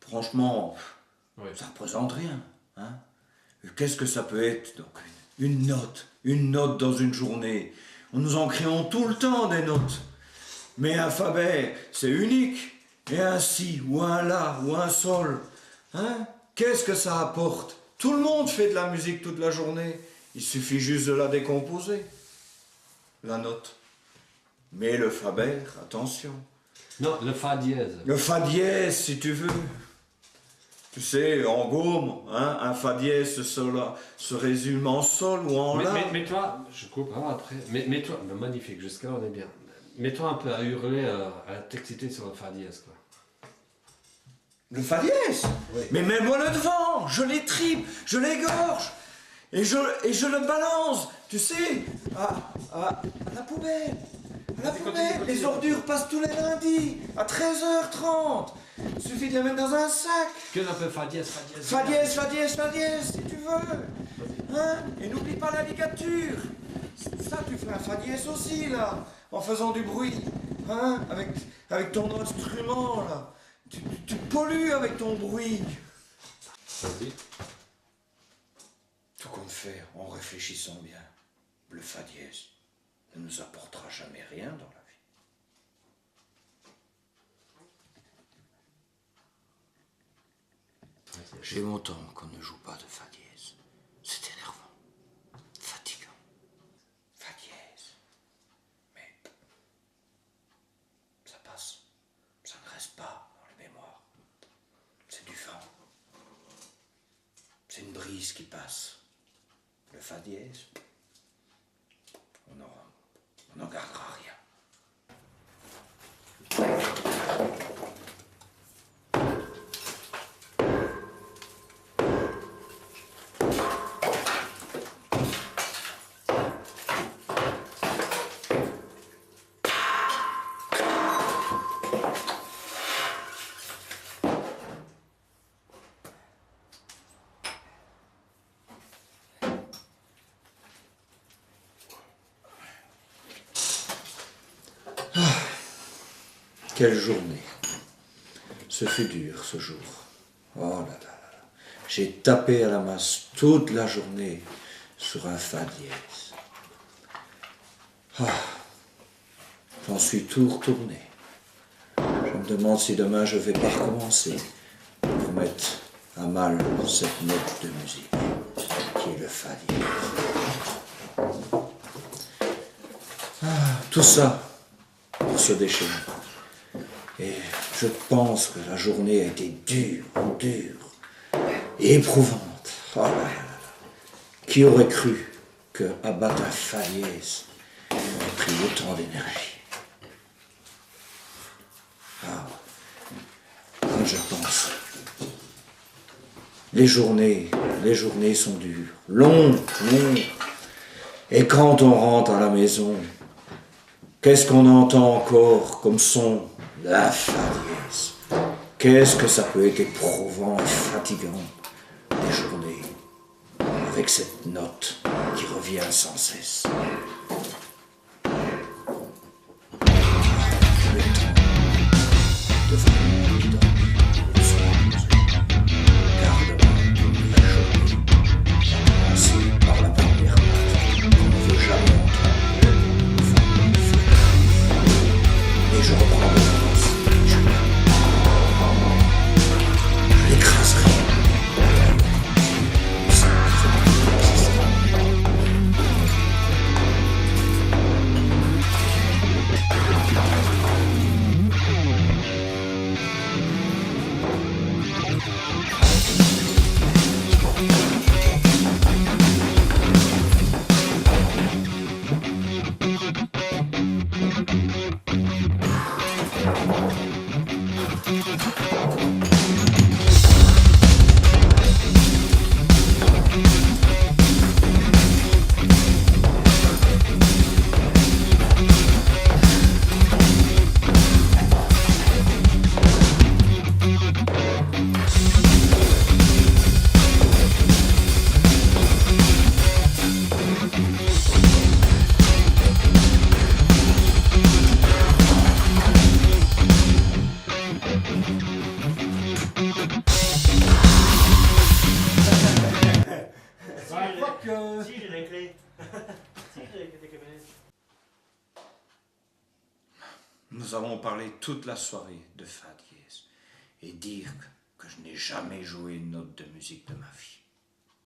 franchement, Oui. ça représente rien. Hein. Qu'est-ce que ça peut être donc une note dans une journée. Nous en créons tout le temps des notes. Mais un Faber, c'est unique. Et un si, ou un la, ou un sol. Hein? Qu'est-ce que ça apporte? Tout le monde fait de la musique toute la journée. Il suffit juste de la décomposer. La note. Mais le Faber, attention. Non, le fa dièse. Le fa dièse, si tu veux. Tu sais, en gaume, hein, un fa dièse se résume en sol ou en la. Mais toi, je coupe après, mais toi, magnifique, jusqu'à là on est bien. Mets-toi un peu à hurler, à t'exciter sur le fa dièse, quoi. Le fa dièse? Oui. Mais mets-moi le devant, je l'étripe, je l'égorge, et je le balance, tu sais, à la poubelle. À la poubelle, les ordures passent tous les lundis, à 13h30. Il suffit de les mettre dans un sac. Que un peu fa dièse, fa dièse. Fa dièse, fa dièse, fa dièse, si tu veux. Hein? Et n'oublie pas la ligature. Ça, tu fais un fa dièse aussi, là, en faisant du bruit. Hein? Avec ton instrument, là. Tu pollues avec ton bruit. Vas-y. Tout compte faire, en réfléchissant bien, le fa dièse ne nous apportera jamais rien dans la vie. J'ai longtemps qu'on ne joue pas de fa dièse. C'est énervant, fatigant. Fa dièse. Mais ça passe, ça ne reste pas dans les mémoires. C'est du vent. C'est une brise qui passe. Le fa dièse, on n'en gardera rien. Quelle journée. Ce fut dur, ce jour. Oh là là là là. J'ai tapé à la masse toute la journée sur un fa dièse. Ah. J'en suis tout retourné. Je me demande si demain je vais pas recommencer pour mettre à mal cette note de musique qui est le fa dièse. Ah, tout ça pour se déchaîner. Et je pense que la journée a été dure et éprouvante. Oh là là là. Qui aurait cru que abattre un fa dièse aurait pris autant d'énergie? Ah, quand je pense. Les journées sont dures, longues. Et quand on rentre à la maison, qu'est-ce qu'on entend encore comme son? La fa dièse. Qu'est-ce que ça peut être éprouvant et fatigant des journées avec cette note qui revient sans cesse. Le temps devant le monde qui dort, le soir, garde-moi une nouvelle journée, commencée par la première note qu'on ne veut jamais entendre, et je reprends le temps. Je l'écraserai. bloc. Si, j'ai les clés. Si, j'ai les clés des camionnettes. Nous avons parlé toute la soirée de fa dièse et dire que je n'ai jamais joué une note de musique de ma vie.